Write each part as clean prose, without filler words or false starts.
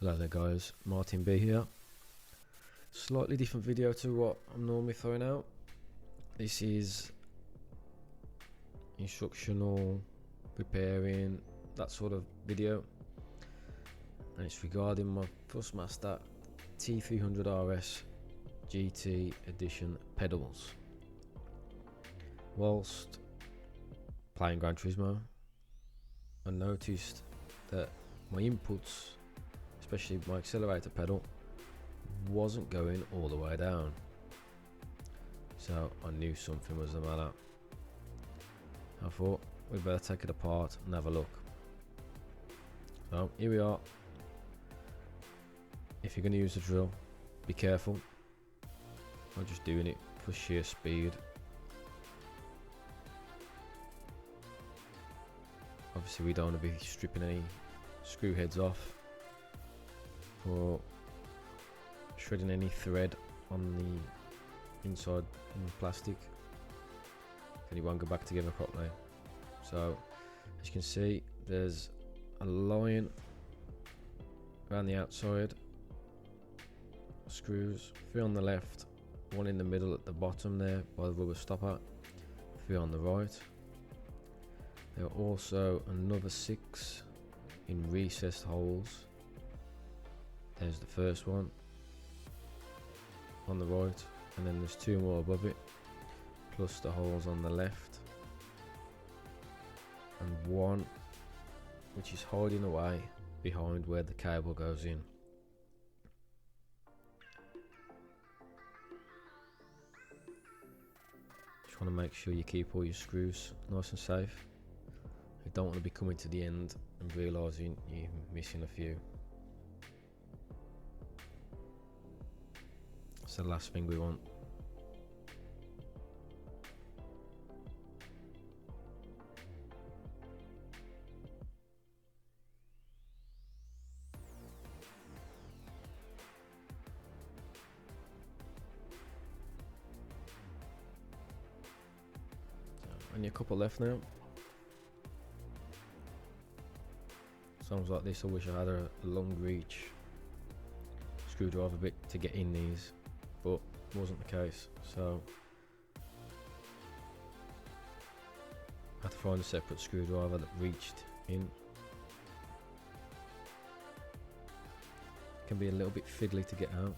Hello there guys, Martin B here. Slightly different video to what I'm normally throwing out. This is instructional, repairing, that sort of video. And it's regarding my thrustmaster T300 RS GT edition pedals. Whilst playing Gran Turismo, I noticed that my inputs, especially my accelerator pedal, wasn't going all the way down, so I knew something was the matter. I thought we'd better take it apart and have a look. So here we are. If you're going to use the drill, be careful. I'm just doing it for sheer speed. Obviously we don't want to be stripping any screw heads off or shredding any thread on the inside in the plastic, and it won't go back together properly. So as you can see, there's a line around the outside, screws, 3 on the left, 1 in the middle at the bottom there by the rubber stopper, 3 on the right. There are also another 6 in recessed holes. There's the first one on the right, and then there's 2 more above it, plus the holes on the left, and 1 which is hiding away behind where the cable goes in. Just want to make sure you keep all your screws nice and safe. You don't want to be coming to the end and realising you're missing a few. It's the last thing we want. Only a couple left now. Sounds like this, I wish I had a long reach screwdriver bit to get in these, but wasn't the case, so I had to find a separate screwdriver that reached in. It can be a little bit fiddly to get out.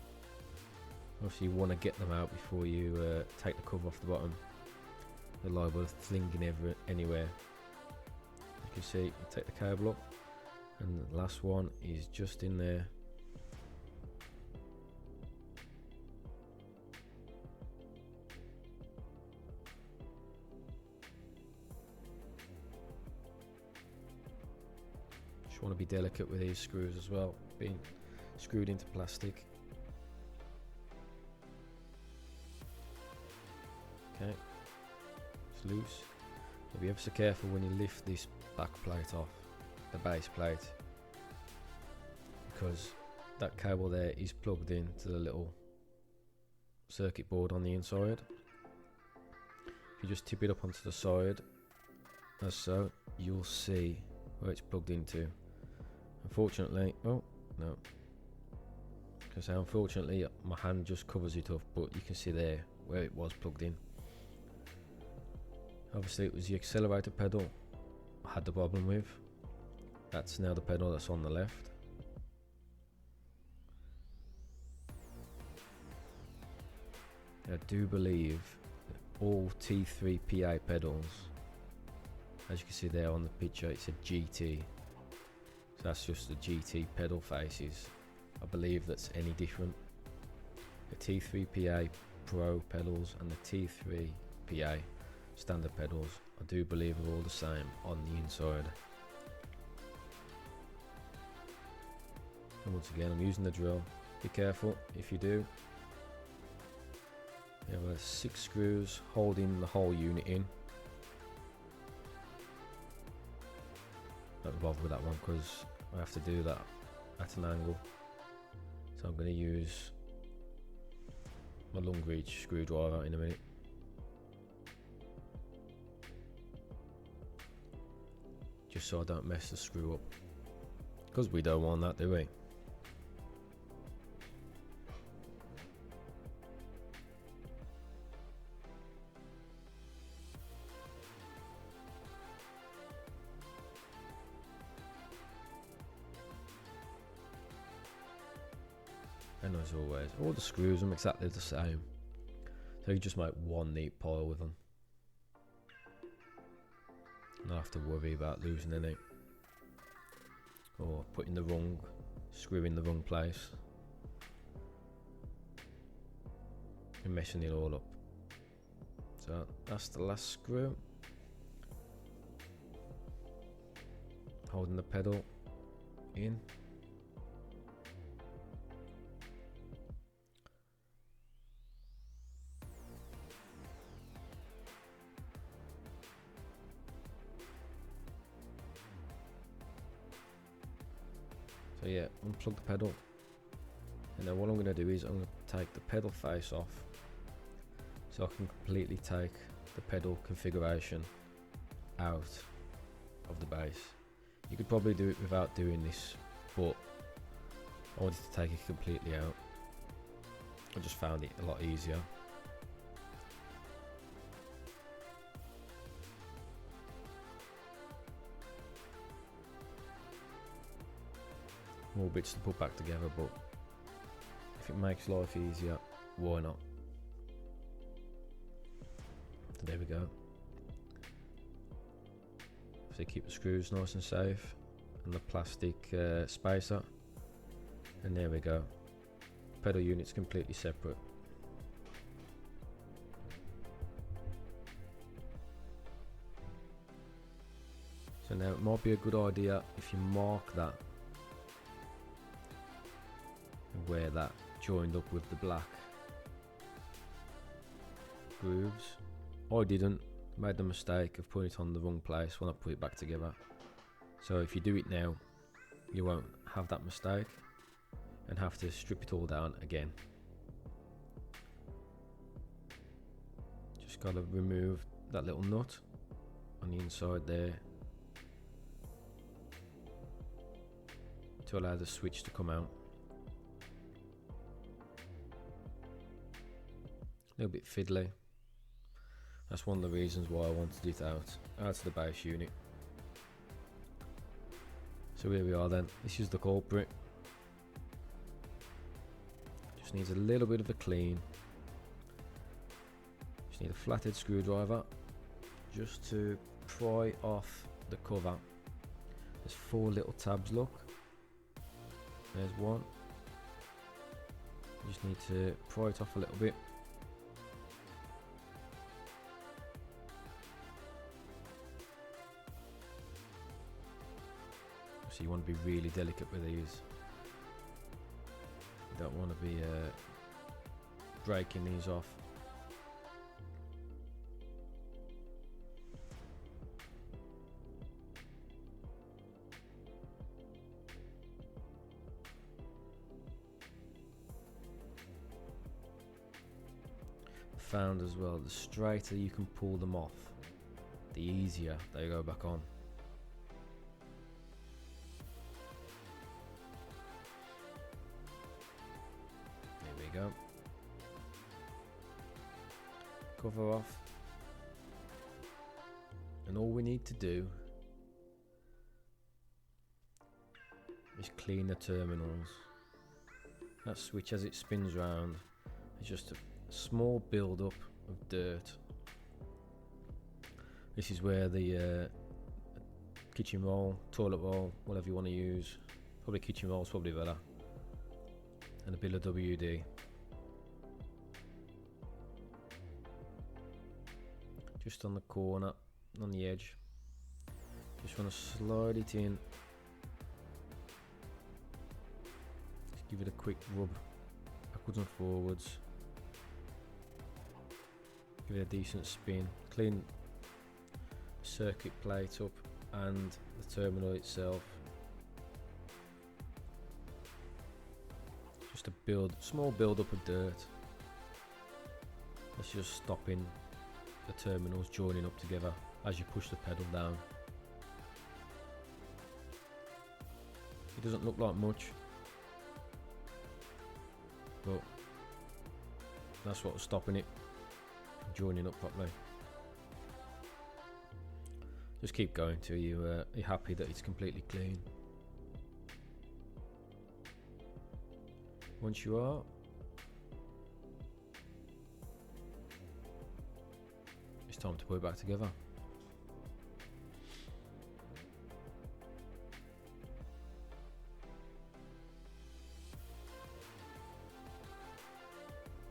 Obviously you want to get them out before you take the cover off the bottom. They're liable to flinging anywhere. You can see, you take the cable up, and the last one is just in there. Just want to be delicate with these screws as well, being screwed into plastic. Okay, it's loose. Be ever so careful when you lift this back plate off, the base plate, because that cable there is plugged in to the little circuit board on the inside. If you just tip it up onto the side as so, you'll see where it's plugged into. Unfortunately, oh no, because unfortunately my hand just covers it up, but you can see there where it was plugged in. Obviously it was the accelerator pedal I had the problem with. That's now the pedal that's on the left. I do believe that all t3pa pedals, as you can see there on the picture, it's a GT. So that's just the GT pedal faces. I believe that's any different. The t3pa Pro pedals and the t3pa standard pedals, I do believe, are all the same on the inside. And once again, I'm using the drill. Be careful if you do. You have 6 screws holding the whole unit in. Don't bother with that one because I have to do that at an angle. So I'm going to use my long reach screwdriver in a minute. Just so I don't mess the screw up, because we don't want that, do we? And as always, all the screws are exactly the same, so you just make one neat pile with them. Not have to worry about losing any or putting the wrong screw in the wrong place and messing it all up. So that's the last screw, holding the pedal in. So yeah, unplug the pedal, and then what I'm going to do is I'm going to take the pedal face off so I can completely take the pedal configuration out of the bass. You could probably do it without doing this, but I wanted to take it completely out. I just found it a lot easier. More bits to put back together, but if it makes life easier, why not? So there we go. So keep the screws nice and safe, and the plastic spacer, and there we go. Pedal unit's completely separate. So now it might be a good idea if you mark that where that joined up with the black grooves. I didn't, made the mistake of putting it on the wrong place when I put it back together. So if you do it now, you won't have that mistake and have to strip it all down again. Just gotta remove that little nut on the inside there to allow the switch to come out. A little bit fiddly. That's one of the reasons why I wanted it out of the bass unit. So here we are then. This is the culprit. Just needs a little bit of a clean. Just need a flathead screwdriver just to pry off the cover. There's 4 little tabs, look. There's one. You just need to pry it off a little bit. So you want to be really delicate with these. You don't want to be breaking these off. Found as well, the straighter you can pull them off, the easier they go back on. Go. Cover off, and all we need to do is clean the terminals. That switch, as it spins round, is just a small build up of dirt. This is where the kitchen roll, toilet roll, whatever you want to use, probably kitchen roll is probably better, and a bit of WD. Just on the corner, on the edge. Just want to slide it in. Just give it a quick rub, backwards and forwards. Give it a decent spin. Clean the circuit plate up and the terminal itself. Just a small build up of dirt. That's just stopping the terminals joining up together as you push the pedal down. It doesn't look like much, but that's what's stopping it from joining up properly. Just keep going till you're happy that it's completely clean. Once you are, it's time to put it back together.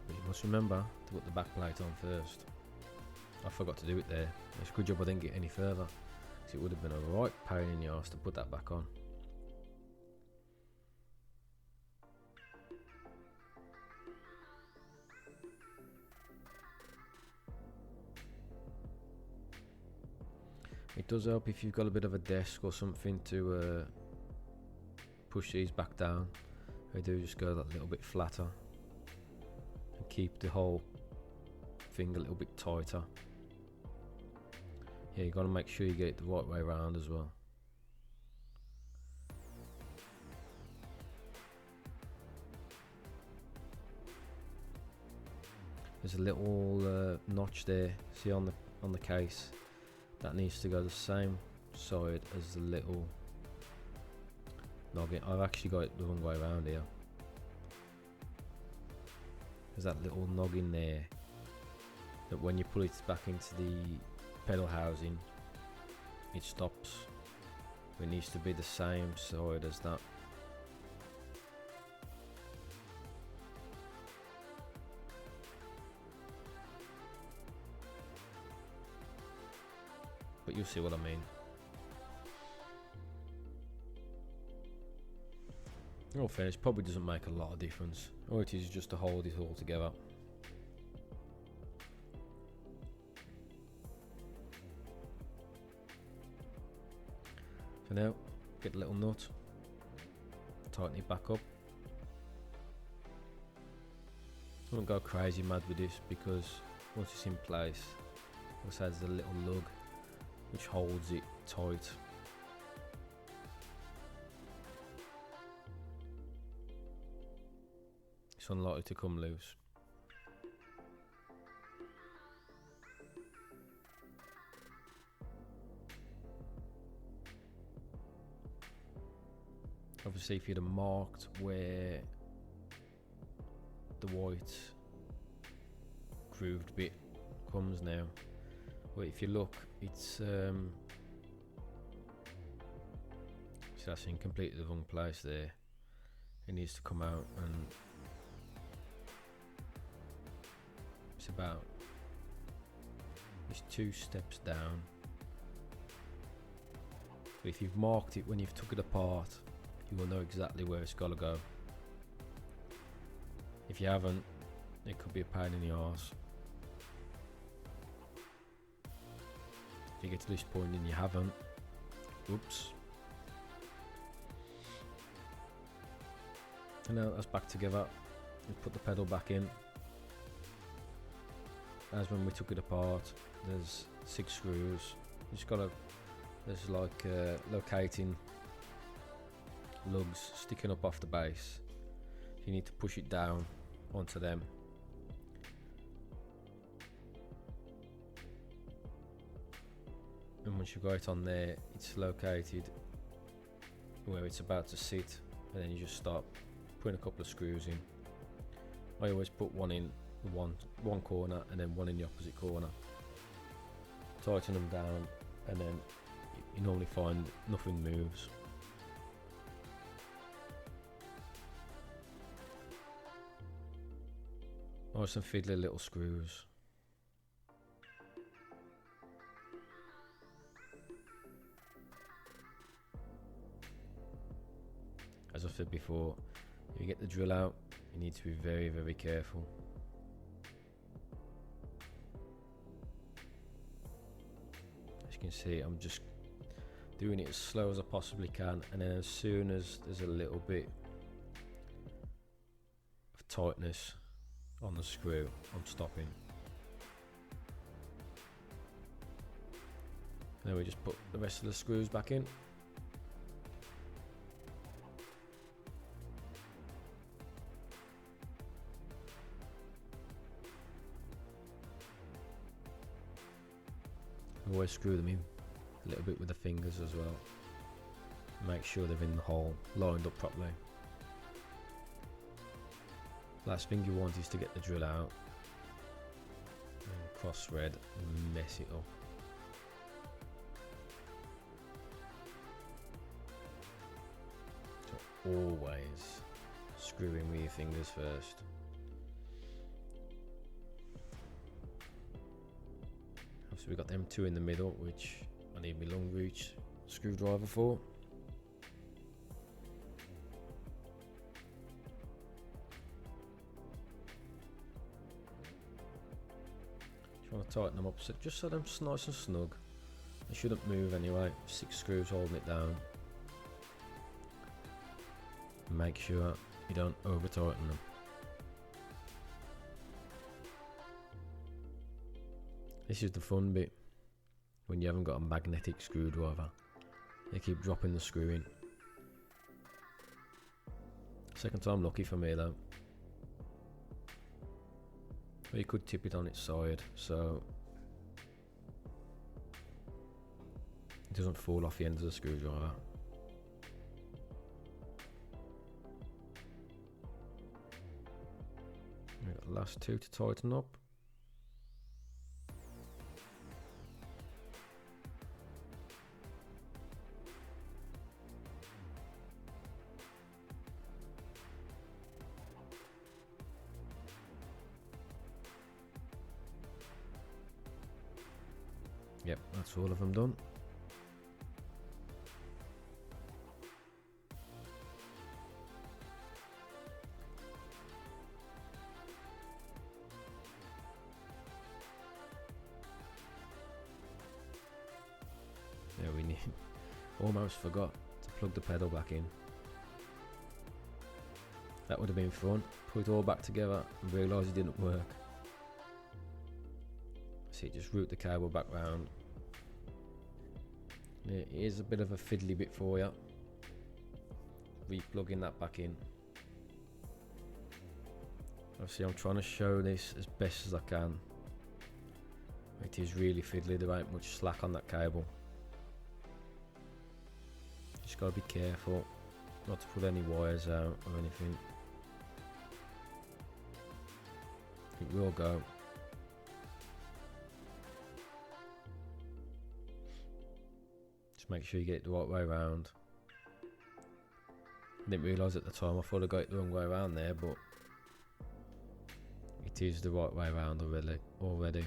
But you must remember to put the back plate on first. I forgot to do it there. It's a good job I didn't get any further, because it would have been a right pain in the arse to put that back on. It does help if you've got a bit of a desk or something to push these back down. They do just go that little bit flatter and keep the whole thing a little bit tighter. Yeah, you got to make sure you get it the right way around as well. There's a little notch there, see on the case. That needs to go the same side as the little noggin. I've actually got it the wrong way around here. There's that little noggin there that when you pull it back into the pedal housing, it stops. It needs to be the same side as that. But you'll see what I mean. In all fairness, probably doesn't make a lot of difference. All it is just to hold it all together. For now, get a little nut, tighten it back up. I won't go crazy mad with this, because once it's in place, also has a little lug which holds it tight. It's unlikely to come loose. Obviously, if you'd have marked where the white grooved bit comes now, but if you look, it's so that's in completely the wrong place there. It needs to come out, and it's about, it's 2 steps down. But if you've marked it when you've took it apart, you will know exactly where it's got to go. If you haven't, it could be a pain in the arse. If you get to this point and you haven't, oops. And now that's back together. We put the pedal back in. As when we took it apart, there's 6 screws. You just gotta, there's like locating lugs sticking up off the base. You need to push it down onto them. And once you've got it on there, it's located where it's about to sit, and then you just start putting a couple of screws in. I always put one in one corner and then one in the opposite corner. Tighten them down, and then you normally find nothing moves. Or some fiddly little screws. As I said before, if you get the drill out, you need to be very, very careful. As you can see, I'm just doing it as slow as I possibly can, and then as soon as there's a little bit of tightness on the screw, I'm stopping. And then we just put the rest of the screws back in. Always screw them in a little bit with the fingers as well. Make sure they're in the hole, lined up properly. Last thing you want is to get the drill out and cross thread and mess it up. So always screw in with your fingers first. So we got them two in the middle, which I need my long reach screwdriver for. Just want to tighten them up so just so they're nice and snug. They shouldn't move anyway. 6 screws holding it down. Make sure you don't over tighten them. This is the fun bit when you haven't got a magnetic screwdriver. You keep dropping the screw in. Second time lucky for me though. But you could tip it on its side so it doesn't fall off the end of the screwdriver. We've got the last 2 to tighten up. Yep, that's all of them done. Yeah, we need almost forgot to plug the pedal back in. That would have been fun. Put it all back together and realise it didn't work. See, just route the cable back round. It is a bit of a fiddly bit for you. Replugging that back in. Obviously I'm trying to show this as best as I can. It is really fiddly, there ain't much slack on that cable. Just gotta be careful not to put any wires out or anything. It will go. Make sure you get it the right way around. I didn't realise at the time, I thought I got it the wrong way around there, but it is the right way around already.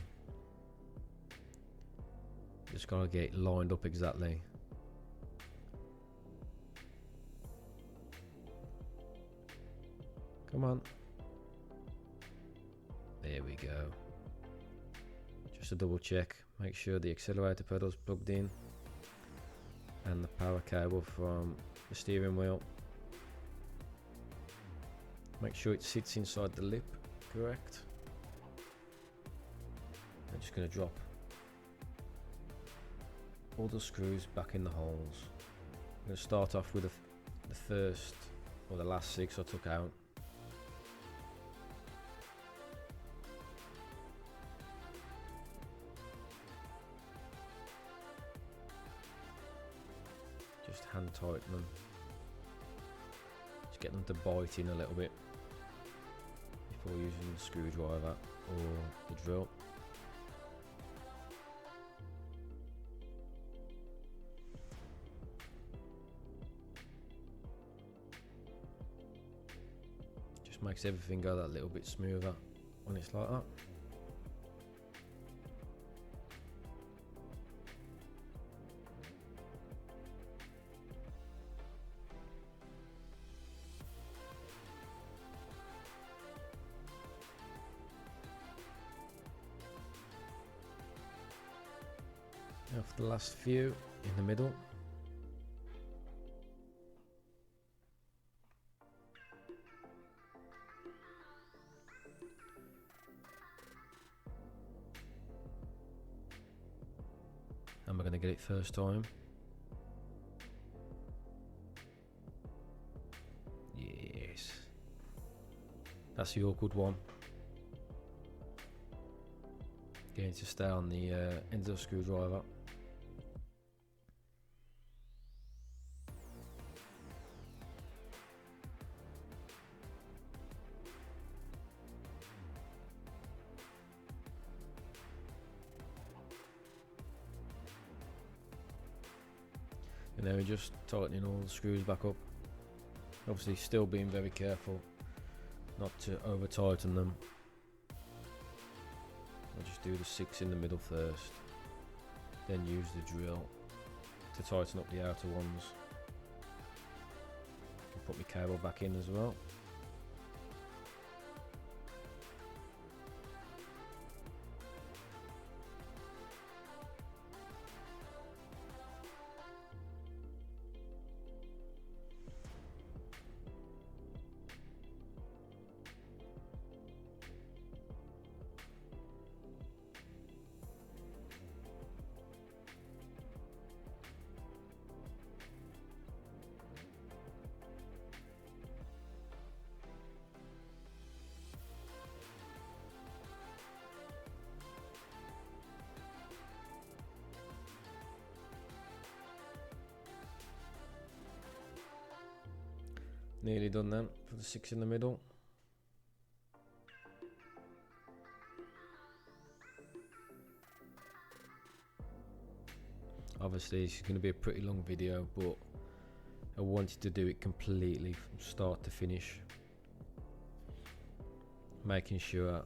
Just gotta get it lined up exactly. Come on. There we go. Just a double check, make sure the accelerator pedal's plugged in. And the power cable from the steering wheel. Make sure it sits inside the lip, correct? I'm just going to drop all the screws back in the holes. I'm going to start off with the first or the last 6 I took out. Just hand tighten them. Just get them to bite in a little bit before using the screwdriver or the drill. Just makes everything go that little bit smoother when it's like that. Now for the last few in the middle. And we're going to get it first time. Yes. That's the awkward one. Getting to stay on the end of the screwdriver. And then we're just tightening all the screws back up. Obviously still being very careful not to over tighten them. I'll just do the 6 in the middle first, then use the drill to tighten up the outer ones. Can put my cable back in as well. Nearly done then for the 6 in the middle. Obviously this is going to be a pretty long video, but I wanted to do it completely from start to finish, making sure that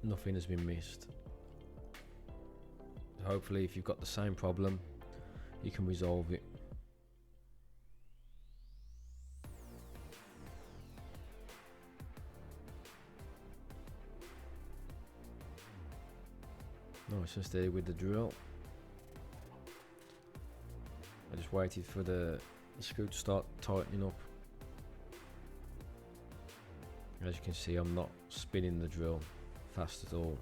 nothing has been missed. Hopefully if you've got the same problem, you can resolve it. Nice and steady with the drill. I just waited for the screw to start tightening up. As you can see, I'm not spinning the drill fast at all.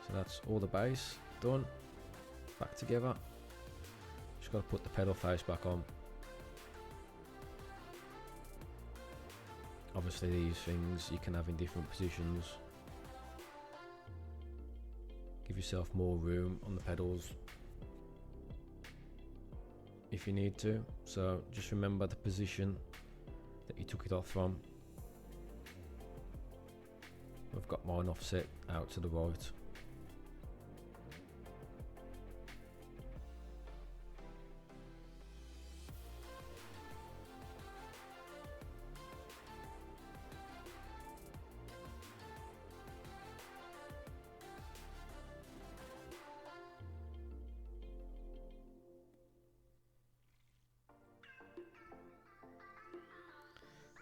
So that's all the base done, back together. Just got to put the pedal face back on. Obviously these things you can have in different positions. Give yourself more room on the pedals if you need to. So just remember the position that you took it off from. I've got mine offset out to the right.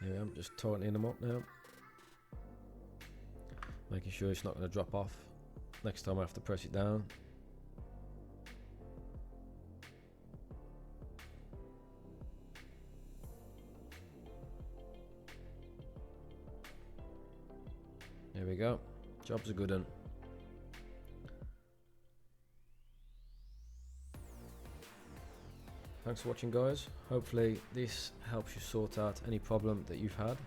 Here I am, just tightening them up now, making sure it's not going to drop off next time I have to press it down. There we go, job's a good one. Thanks for watching guys, hopefully this helps you sort out any problem that you've had.